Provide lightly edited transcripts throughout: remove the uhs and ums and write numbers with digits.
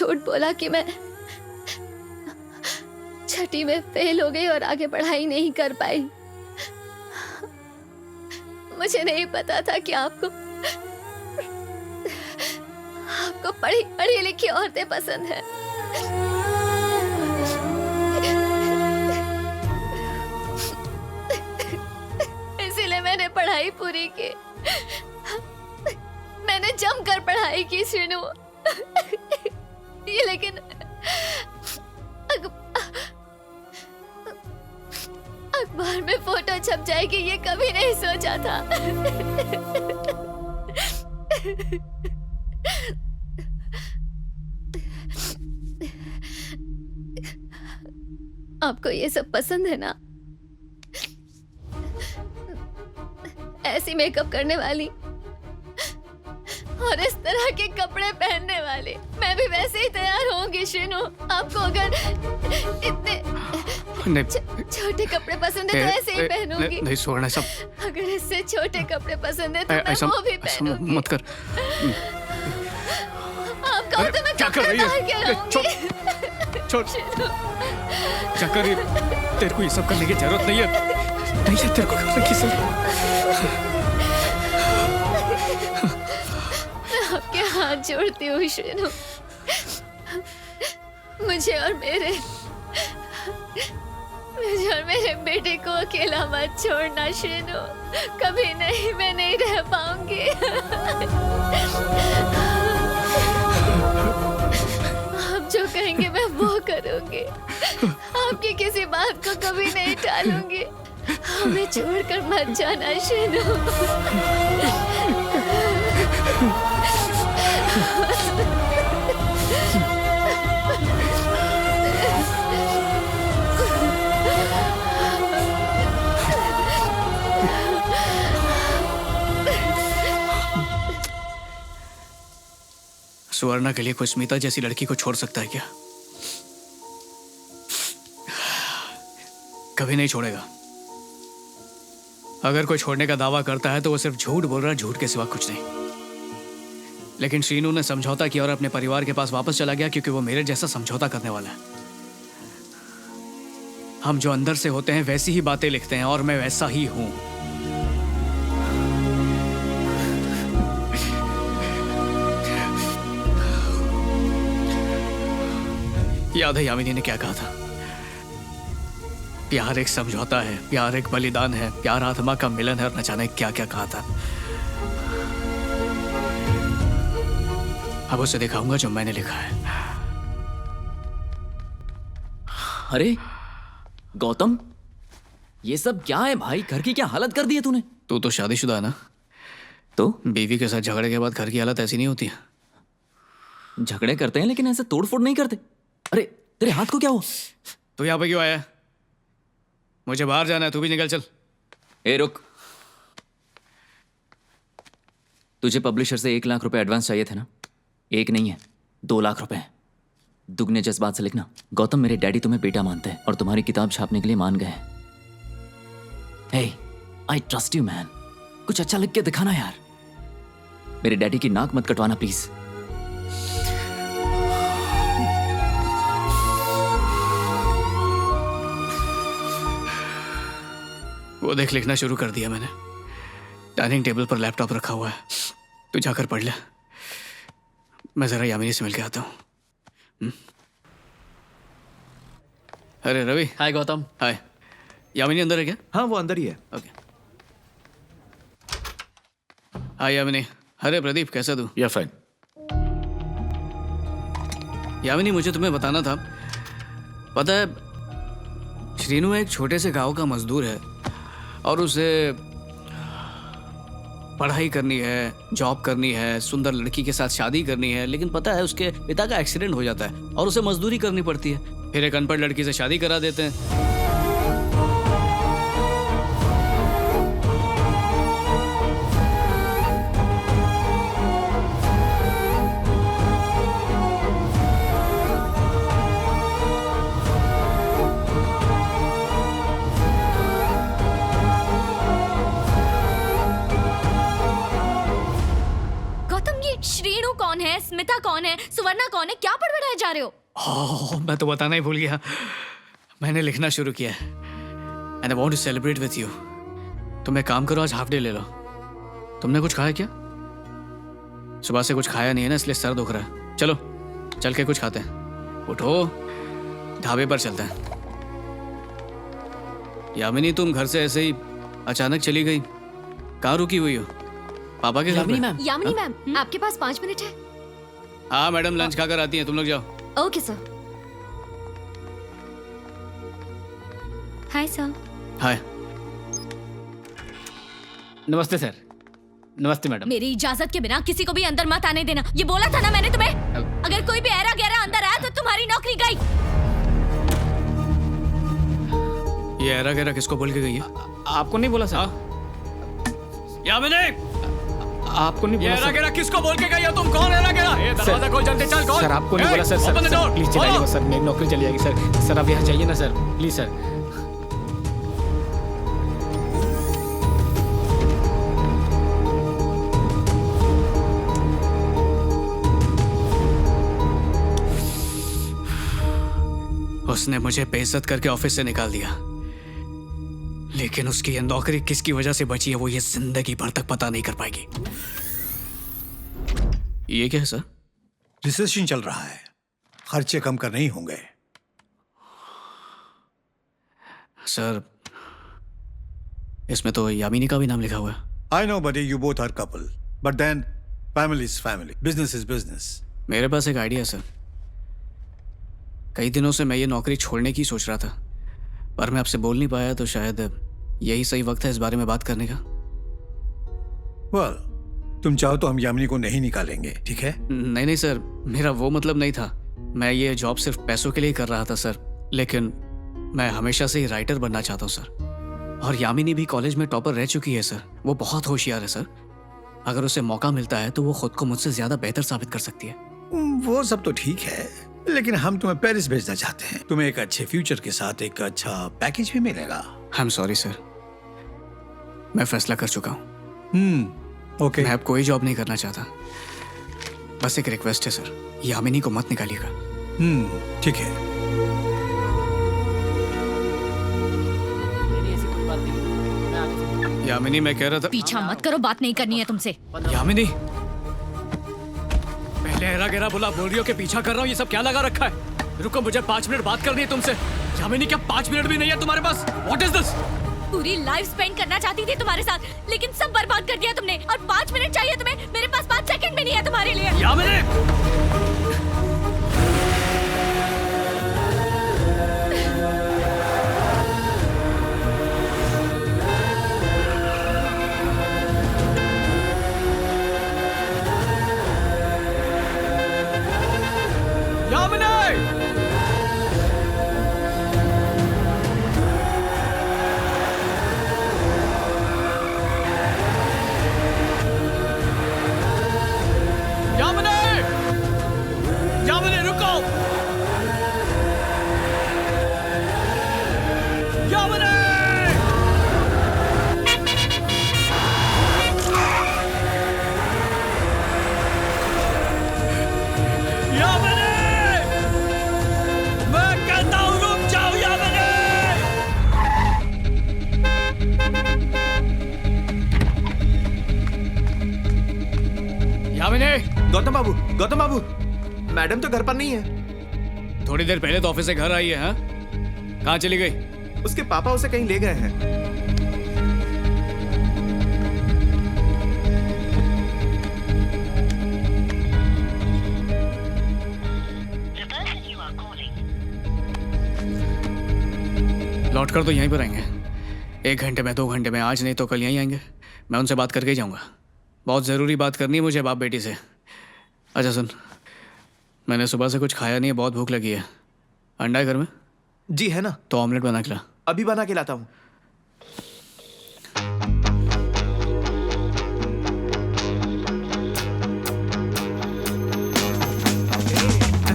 झूठ बोला कि मैं छठी में फेल हो गई और आगे पढ़ाई नहीं कर पाई। मुझे नहीं पता था कि आपको पढ़ी पढ़ी लिखी औरतें पसंद है। इसीलिए मैंने पढ़ाई पूरी की। मैंने जमकर पढ़ाई की श्रीनु। ये लेकिन अखबार में फोटो छप जाएगी ये कभी नहीं सोचा था। आपको ये सब पसंद है ना? ऐसी मेकअप करने वाली और इस तरह के कपड़े पहनने वाली। मैं भी वैसे ही तैयार होंगी श्रीनु। आपको अगर इतने छोटे कपड़े पसंद है तो ऐसे ही पहनूंगी। नहीं सुवर्ण, सब अगर इससे छोटे कपड़े पसंद है तो मैं वो भी पहनूंगी। मत कर। आप कहो तो मैं क्या कर रही है? छोड़। क्या कर रही है? तेरे को ये सब करने की जरूरत नहीं है। नहीं है तेरे को करने की जरूरत। मैं आपके हाथ जोड़ती हूँ श्रीनु। मुझे और मेरे बेटे को अकेला मत छोड़ना श्रीनु। कभी नहीं, मैं नहीं रह पाऊंगी। आप जो कहेंगे मैं वो करूंगी। आपकी किसी बात को कभी नहीं टालूंगी। हमें छोड़कर मत जाना श्रीनु। सुवर्णा के लिए कोई स्मिता जैसी लड़की को छोड़ सकता है क्या? कभी नहीं छोड़ेगा। अगर कोई छोड़ने का दावा करता है तो वो सिर्फ झूठ बोल रहा है, झूठ के सिवा कुछ नहीं। लेकिन श्रीनु ने समझौता किया और अपने परिवार के पास वापस चला गया क्योंकि वो मेरे जैसा समझौता करने वाला है। हम जो अंदर से होते हैं वैसी ही बातें लिखते हैं और मैं वैसा ही हूं। याद है यामिनी ने क्या कहा था? प्यार एक समझौता है, प्यार एक बलिदान है, प्यार आत्मा का मिलन है और न जाने क्या क्या कहा था। अब उसे दिखाऊंगा जो मैंने लिखा है। अरे गौतम, ये सब क्या है भाई? घर की क्या हालत कर दी है तूने? तू तो शादीशुदा है ना? तो बीवी के साथ झगड़े के बाद घर की हालत ऐसी नहीं होती है। झगड़े करते हैं लेकिन ऐसे तोड़फोड़ नहीं करते। अरे तेरे हाथ को क्या हुआ? तू यहाँ पे क्यों आया? मुझे बाहर जाना है, तू भी निकल चल। ए रुक, तुझे पब्लिशर से 1 लाख रुपए एडवांस चाहिए थे ना? 1 नहीं है, 2 लाख रुपए हैं। दुगने जज्बात से लिखना। गौतम, मेरे डैडी तुम्हें बेटा मानते हैं और तुम्हारी किताब छापने के लिए मान गए हैं। हे, आई ट्रस्ट यू मैन। कुछ अच्छा लिख के दिखाना यार। मेरे डैडी की नाक मत कटवाना प्लीज। वो देख, लिखना शुरू कर दिया मैंने। डाइनिंग टेबल पर लैपटॉप रखा हुआ है, तू जाकर पढ़ ले। मैं जरा यामिनी से मिल के आता हूँ। अरे रवि। हाय गौतम। हाय। यामिनी अंदर है क्या? हाँ, वो अंदर ही है। ओके। हाय यामिनी। अरे प्रदीप, कैसा तू? या फाइन। यामिनी, मुझे तुम्हें बताना था, पता है श्रीनु एक छोटे से गांव का मजदूर है और उसे पढ़ाई करनी है, जॉब करनी है, सुंदर लड़की के साथ शादी करनी है, लेकिन पता है उसके पिता का एक्सीडेंट हो जाता है और उसे मजदूरी करनी पड़ती है। फिर एक अनपढ़ लड़की से शादी करा देते हैं। कौन है, स्मिता कौन है, सुवर्णा कौन है, क्या पढ़ जा रहे हो? ओह, मैं तो बताना ही भूल गया। मैंने लिखना शुरू किया है and I want to celebrate with you. तुम एक काम करो, आज हाफ डे ले लो। तुमने कुछ खाया क्या? सुबह से कुछ खाया नहीं है ना, इसलिए सर दुख रहा है। चलो चल के कुछ खाते हैं। उठो, ढाबे पर चलते हैं। यामिनी, तुम घर से ऐसे ही अचानक चली गई, कहाँ रुकी हुई हो? पापा के घर में? यामिनी मैम, आपके पास 5 मिनट है? हाँ मैडम, लंच खाकर आती हैं, तुम लोग जाओ। Okay sir. Hi sir. Hi. नमस्ते सर। नमस्ते मैडम। मेरी इजाजत के बिना किसी को भी अंदर मत आने देना, ये बोला था ना मैंने तुम्हें। अगर कोई भी ऐरा गैरा अंदर आया तो तुम्हारी नौकरी गई। ये ऐरा गैरा किसको बोल के गई है? आपको नहीं बोला सर। यामिनी, आपको नहीं ये बोला ऐरा सर। गैरा किसको बोल के गई हो? तुम कौन ऐरा गैरा? ये दरवाजा खोल, जल्दी चल, खोल। सर आपको नहीं बोला सर। सर प्लीज चलाइए सर, मेरी नौकरी चली जाएगी सर। सर आप यहाँ जाइए ना सर, प्लीज सर। उसने मुझे बेइज्जत करके ऑफिस से निकाल दिया, लेकिन उसकी ये नौकरी किसकी वजह से बची है वो ये जिंदगी भर तक पता नहीं कर पाएगी। ये क्या है सर? रिसेशन चल रहा है, खर्चे कम करने ही होंगे। सर इसमें तो यामिनी का भी नाम लिखा हुआ है। I know buddy, you both are couple, but then family is family, business is business. मेरे पास एक आइडिया है सर। कई दिनों से मैं ये नौकरी छोड़ने की सोच रहा था, पर मैं आपसे बोल नहीं पाया, तो शायद यही सही वक्त है इस बारे में बात करने का। वेल, तुम चाहो तो हम यामिनी को नहीं निकालेंगे, ठीक है? नहीं नहीं सर, मेरा वो मतलब नहीं था। मैं ये जॉब सिर्फ पैसों के लिए कर रहा था सर, लेकिन मैं हमेशा से ही राइटर बनना चाहता हूँ सर। और यामिनी भी कॉलेज में टॉपर रह चुकी है सर, वो बहुत होशियार है सर। अगर उसे मौका मिलता है तो वो खुद को मुझसे ज्यादा बेहतर साबित कर सकती है। वो सब तो ठीक है, लेकिन हम तुम्हें पेरिस भेजना चाहते हैं। तुम्हें एक अच्छे फ्यूचर के साथ एक अच्छा पैकेज भी मिलेगा। आई एम सॉरी सर, मैं फैसला कर चुका हूँ। ओके। मैं अब कोई जॉब नहीं करना चाहता। बस एक रिक्वेस्ट है सर, यामिनी को मत निकालिएगा। ठीक है। यामिनी, मैं कह रहा था। पीछा मत करो, बात नहीं करनी है तुमसे। यामिनी, पहले ऐरा गैरा बोला, बोल रही हो कि पीछा कर रहा हूँ, ये सब क्या लगा रखा है? रुको, मुझे 5 मिनट बात करनी है तुमसे। यामिनी, क्या 5 मिनट भी नहीं है तुम्हारे पास? What is this? पूरी लाइफ स्पेंड करना चाहती थी तुम्हारे साथ, लेकिन सब बर्बाद कर दिया तुमने। और 5 मिनट चाहिए तुम्हें? मेरे पास 5 सेकंड भी नहीं है तुम्हारे लिए। यामिनी! गौतम बाबू, मैडम तो घर पर नहीं है। थोड़ी देर पहले तो ऑफिस से घर आई है। हाँ, कहाँ चली गई? उसके पापा उसे कहीं ले गए हैं। लौट कर तो यहीं पर आएंगे, 1 घंटे में, 2 घंटे में, आज नहीं तो कल यहीं आएंगे। मैं उनसे बात करके ही जाऊंगा। बहुत ज़रूरी बात करनी है मुझे बाप बेटी से। अच्छा सुन, मैंने सुबह से कुछ खाया नहीं है, बहुत भूख लगी है। अंडा है घर में? जी है ना। तो ऑमलेट बना के ला। अभी बना के लाता हूँ।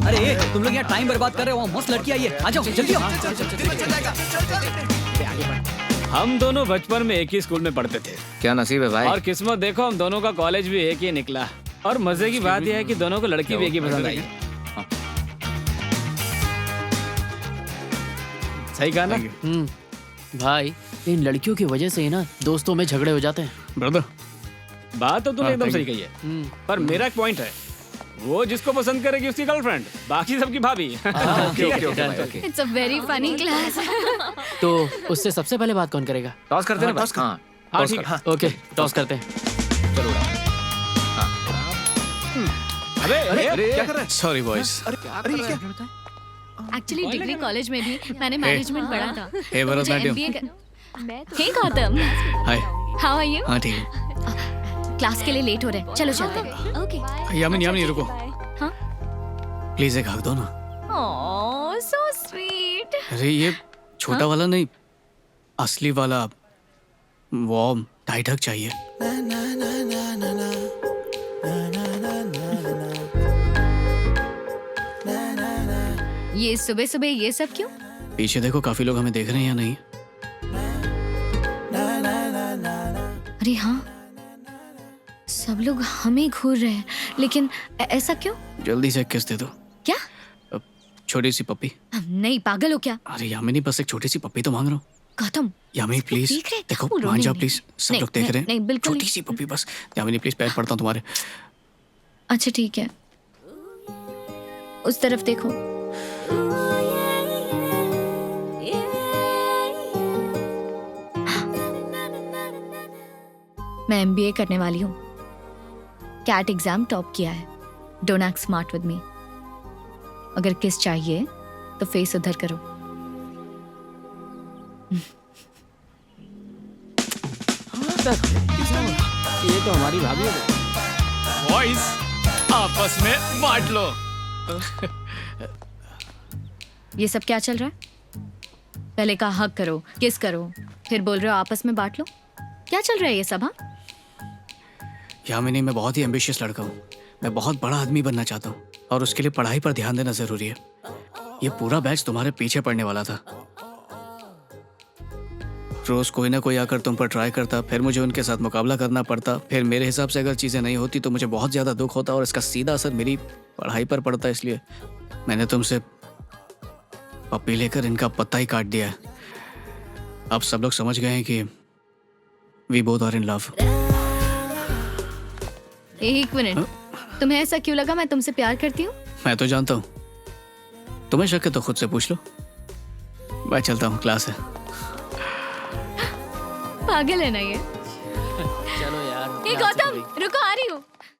अरे तुम लोग यहाँ टाइम बर्बाद कर रहे हो, मस्त लड़की आई है, आ जाओ जल्दी आओ। हम दोनों बचपन में एक ही स्कूल में पढ़ते थे। क्या नसीब है भाई। और किस्मत देखो, हम दोनों का कॉलेज भी एक ही निकला। और मजे की बात यह है कि दोनों को लड़की भी एक ही पसंद आई है। सही कहा ना? भाई इन लड़कियों की वजह से ही ना दोस्तों में झगड़े हो जाते हैं। ब्रदर बात तो तूने एकदम सही कही है, पर मेरा एक पॉइंट है, वो जिसको पसंद करेगी उसकी गर्लफ्रेंड, बाकी सबकी भाभी। It's a very funny class. तो उससे सबसे पहले बात कौन करेगा? टॉस करते हैं ना? हाँ हाँ ठीक है। ओके टॉस करते हैं। चलो उड़ा। अरे क्या कर रहा है? Sorry boys. अरे ये क्या? एक्चुअली डिग्री कॉलेज में भी मैंने मैनेजमेंट पढ़ा था। Hey Bharat Natyam. Hey Gautam, hi. How are you? हाँ ठीक है। क्लास के लिए लेट हो रहे हैं, चलो चलते हैं। ओके। यामिनी रुको, हाँ? प्लीज एक हक दो ना। ओह सो स्वीट। अरे ये छोटा वाला नहीं, असली वाला वार्म टाइट हक चाहिए। ये सुबह सुबह ये सब क्यों? पीछे देखो, काफी लोग हमें देख रहे हैं या नहीं? अरे हाँ, सब लोग हमें घूर रहे हैं, लेकिन ऐसा क्यों? जल्दी से एक किस दे दो। क्या? छोटी सी पप्पी। नहीं, पागल हो क्या? अरे यामिनी बस एक छोटी सी पप्पी तो मांग रहा हूँ। गौतम, यामिनी प्लीज देख रहे हैं, देखो, क्या बोल रहे मान हो? जाओ नहीं, प्लीज, सब नहीं, लोग देख रहे हैं। नहीं, बिल्कुल छोटी नहीं। सी पप्पी बस। यामिनी प्लीज पैर पड़ता हूँ तुम्हारे। अच्छा ठीक है, उस तरफ देखो। मैं MBA करने वाली हूँ। कैट एग्जाम टॉप किया है। Don't act smart with me. अगर किस चाहिए तो फेस उधर करो। ये तो हमारी भाभी है। बॉयज आपस में बांट लो। ये सब क्या चल रहा है? पहले कहा हक करो, किस करो, फिर बोल रहे हो आपस में बांट लो। क्या चल रहा है ये सब? हाँ, यामिनी मैं बहुत ही एम्बिशियस लड़का हूँ। मैं बहुत बड़ा आदमी बनना चाहता हूँ और उसके लिए पढ़ाई पर ध्यान देना जरूरी है। ये पूरा बैच तुम्हारे पीछे पड़ने वाला था। रोज कोई ना कोई आकर तुम पर ट्राई करता, फिर मुझे उनके साथ मुकाबला करना पड़ता, फिर मेरे हिसाब से अगर चीज़ें नहीं होती तो मुझे बहुत ज़्यादा दुख होता और इसका सीधा असर मेरी पढ़ाई पर पड़ता। इसलिए मैंने तुमसे पप्पी लेकर इनका पत्ता ही काट दिया है। अब सब लोग समझ गए हैं कि we both are in love. एक मिनट, तुम्हें ऐसा क्यों लगा मैं तुमसे प्यार करती हूँ? मैं तो जानता हूँ। तुम्हें शक है तो खुद से पूछ लो। मैं चलता हूँ, क्लास है। पागल है ना ये? चलो यार। ए गौतम, रुको, आ रही हूँ।